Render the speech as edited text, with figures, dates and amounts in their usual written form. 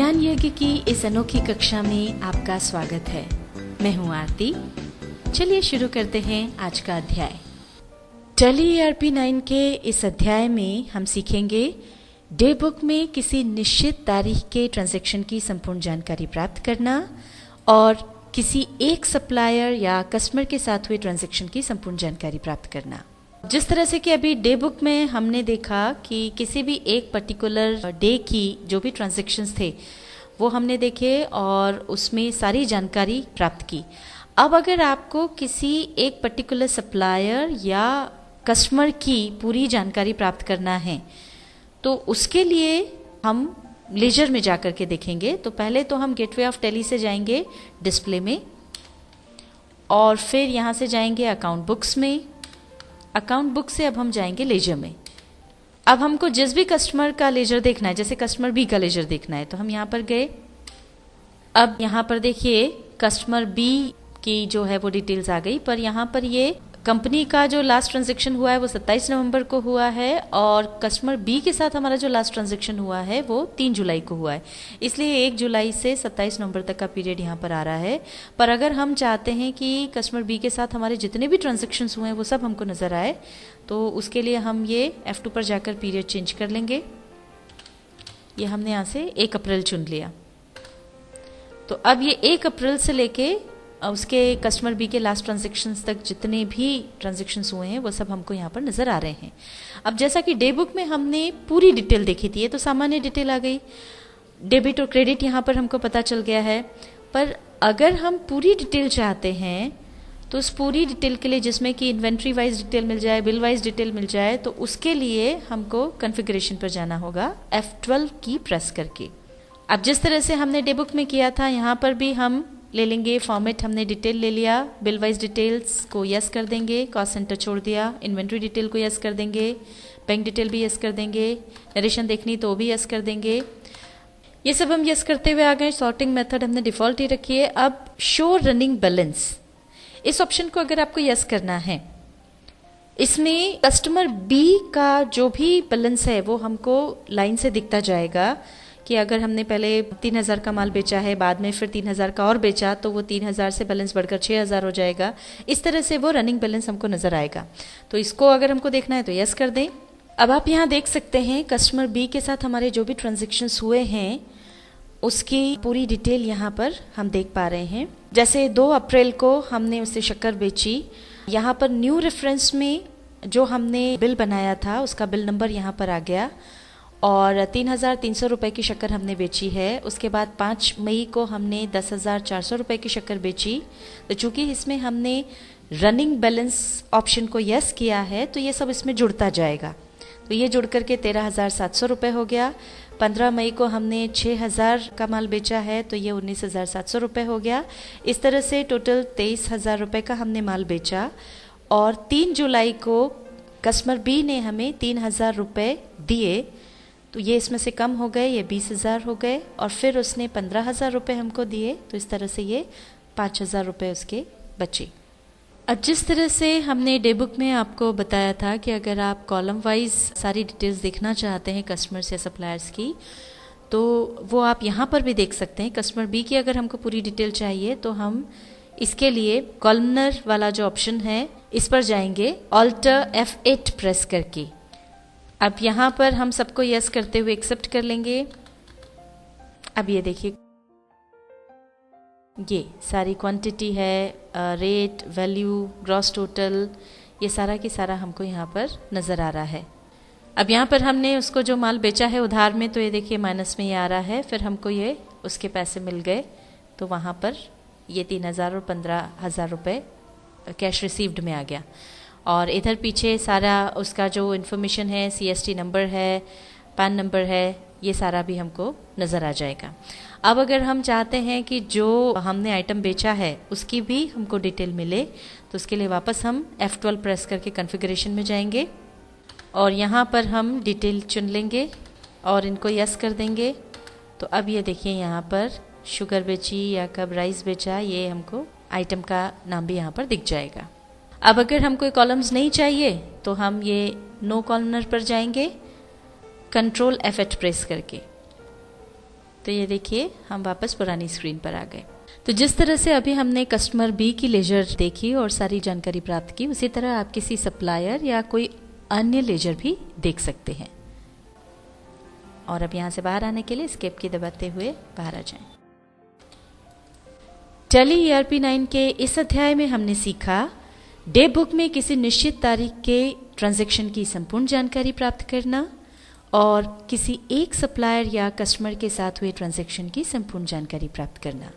ज्ञान यज्ञ की इस अनोखी कक्षा में आपका स्वागत है। मैं हूं आरती। चलिए शुरू करते हैं आज का अध्याय। टैली ERP-9 के इस अध्याय में हम सीखेंगे डे बुक में किसी निश्चित तारीख के ट्रांजैक्शन की संपूर्ण जानकारी प्राप्त करना और किसी एक सप्लायर या कस्टमर के साथ हुए ट्रांजैक्शन की संपूर्ण जानकारी प्राप्त करना। जिस तरह से कि अभी डे बुक में हमने देखा कि किसी भी एक पर्टिकुलर डे की जो भी ट्रांजैक्शंस थे वो हमने देखे और उसमें सारी जानकारी प्राप्त की। अब अगर आपको किसी एक पर्टिकुलर सप्लायर या कस्टमर की पूरी जानकारी प्राप्त करना है तो उसके लिए हम लेजर में जाकर के देखेंगे। तो पहले तो हम गेटवे ऑफ टैली से जाएंगे डिस्प्ले में और फिर यहाँ से जाएंगे अकाउंट बुक्स में। अकाउंट बुक से अब हम जाएंगे लेजर में। अब हमको जिस भी कस्टमर का लेजर देखना है, जैसे कस्टमर बी का लेजर देखना है, तो हम यहाँ पर गए। अब यहाँ पर देखिए कस्टमर बी की जो है वो डिटेल्स आ गई, पर यहाँ पर ये कंपनी का जो लास्ट ट्रांजैक्शन हुआ है वो 27 नवंबर को हुआ है और कस्टमर बी के साथ हमारा जो लास्ट ट्रांजैक्शन हुआ है वो 3 जुलाई को हुआ है। इसलिए 1 जुलाई से 27 नवंबर तक का पीरियड यहाँ पर आ रहा है। पर अगर हम चाहते हैं कि कस्टमर बी के साथ हमारे जितने भी ट्रांजैक्शंस हुए हैं वो सब हमको नज़र आए, तो उसके लिए हम ये F2 पर जाकर पीरियड चेंज कर लेंगे। ये हमने यहाँ से 1 अप्रैल चुन लिया। तो अब ये 1 अप्रैल से लेके उसके कस्टमर बी के लास्ट ट्रांजैक्शंस तक जितने भी ट्रांजैक्शंस हुए हैं वो सब हमको यहाँ पर नज़र आ रहे हैं। अब जैसा कि डे बुक में हमने पूरी डिटेल देखी थी, ये तो सामान्य डिटेल आ गई। डेबिट और क्रेडिट यहाँ पर हमको पता चल गया है। पर अगर हम पूरी डिटेल चाहते हैं तो उस पूरी डिटेल के लिए, जिसमें कि इन्वेंट्री वाइज डिटेल मिल जाए, बिल वाइज डिटेल मिल जाए, तो उसके लिए हमको कॉन्फ़िगरेशन पर जाना होगा F12 की प्रेस करके। अब जिस तरह से हमने डे बुक में किया था, यहाँ पर भी हम ले लेंगे फॉर्मेट। हमने डिटेल ले लिया, बिल वाइज डिटेल्स को यस कर देंगे, कॉस्ट सेंटर छोड़ दिया, इन्वेंट्री डिटेल को यस कर देंगे, बैंक डिटेल भी यस कर देंगे, नरेशन देखनी तो भी यस कर देंगे। ये सब हम यस करते हुए आ गए। सॉर्टिंग मेथड हमने डिफ़ॉल्ट ही रखी है। अब शो रनिंग बैलेंस, इस ऑप्शन को अगर आपको यस करना है, इसमें कस्टमर बी का जो भी बैलेंस है वो हमको लाइन से दिखता जाएगा कि अगर हमने पहले 3000 का माल बेचा है, बाद में फिर 3000 का और बेचा, तो वो 3000 से बैलेंस बढ़कर 6000 हो जाएगा। इस तरह से वो रनिंग बैलेंस हमको नज़र आएगा। तो इसको अगर हमको देखना है तो यस कर दें। अब आप यहाँ देख सकते हैं कस्टमर बी के साथ हमारे जो भी ट्रांजैक्शंस हुए हैं उसकी पूरी डिटेल यहाँ पर हम देख पा रहे हैं। जैसे 2 अप्रैल को हमने उसे शक्कर बेची। यहाँ पर न्यू रेफरेंस में जो हमने बिल बनाया था उसका बिल नंबर यहाँ पर आ गया और 3300 रुपये की शक्कर हमने बेची है। उसके बाद 5 मई को हमने 10,400 रुपये की शक्कर बेची। तो चूंकि इसमें हमने रनिंग बैलेंस ऑप्शन को यस किया है तो ये सब इसमें जुड़ता जाएगा। तो ये जुड़ करके 13,700 रुपये हो गया। 15 मई को हमने 6,000 का माल बेचा है तो ये 19,700 रुपये हो गया। इस तरह से टोटल 23,000 रुपये का हमने माल बेचा और 3 जुलाई को कस्टमर बी ने हमें 3,000 रुपये दिए, तो ये इसमें से कम हो गए, ये 20,000 हो गए और फिर उसने 15,000 रुपये हमको दिए। तो इस तरह से ये 5,000 रुपये उसके बचे। अब जिस तरह से हमने डे बुक में आपको बताया था कि अगर आप कॉलम वाइज सारी डिटेल्स देखना चाहते हैं कस्टमर्स या सप्लायर्स की, तो वो आप यहाँ पर भी देख सकते हैं। कस्टमर बी की अगर हमको पूरी डिटेल चाहिए तो हम इसके लिए कॉलमनर वाला जो ऑप्शन है इस पर जाएंगे, ऑल्टर F8 प्रेस करके। अब यहाँ पर हम सबको यस करते हुए एक्सेप्ट कर लेंगे। अब ये देखिए ये सारी क्वांटिटी है, रेट, वैल्यू, ग्रॉस टोटल, ये सारा की सारा हमको यहाँ पर नज़र आ रहा है। अब यहाँ पर हमने उसको जो माल बेचा है उधार में, तो ये देखिए माइनस में ये आ रहा है। फिर हमको ये उसके पैसे मिल गए, तो वहाँ पर ये 3,000 और 15,000 रुपये कैश रिसीव्ड में आ गया। और इधर पीछे सारा उसका जो इन्फॉर्मेशन है, CST नंबर है, पैन नंबर है, ये सारा भी हमको नज़र आ जाएगा। अब अगर हम चाहते हैं कि जो हमने आइटम बेचा है उसकी भी हमको डिटेल मिले, तो उसके लिए वापस हम F12 प्रेस करके कॉन्फ़िगरेशन में जाएंगे और यहाँ पर हम डिटेल चुन लेंगे और इनको यस कर देंगे। तो अब ये देखिए यहाँ पर शुगर बेची या कब राइस बेचा, ये हमको आइटम का नाम भी यहाँ पर दिख जाएगा। अब अगर हमको कॉलम्स नहीं चाहिए तो हम ये नो कॉलमनर पर जाएंगे, कंट्रोल F8 प्रेस करके। तो ये देखिए हम वापस पुरानी स्क्रीन पर आ गए। तो जिस तरह से अभी हमने कस्टमर बी की लेजर देखी और सारी जानकारी प्राप्त की, उसी तरह आप किसी सप्लायर या कोई अन्य लेजर भी देख सकते हैं। और अब यहाँ से बाहर आने के लिए एस्केप की दबाते हुए बाहर आ जाएं। टैली ERP 9 के इस अध्याय में हमने सीखा डे बुक में किसी निश्चित तारीख के ट्रांजैक्शन की संपूर्ण जानकारी प्राप्त करना और किसी एक सप्लायर या कस्टमर के साथ हुए ट्रांजैक्शन की संपूर्ण जानकारी प्राप्त करना।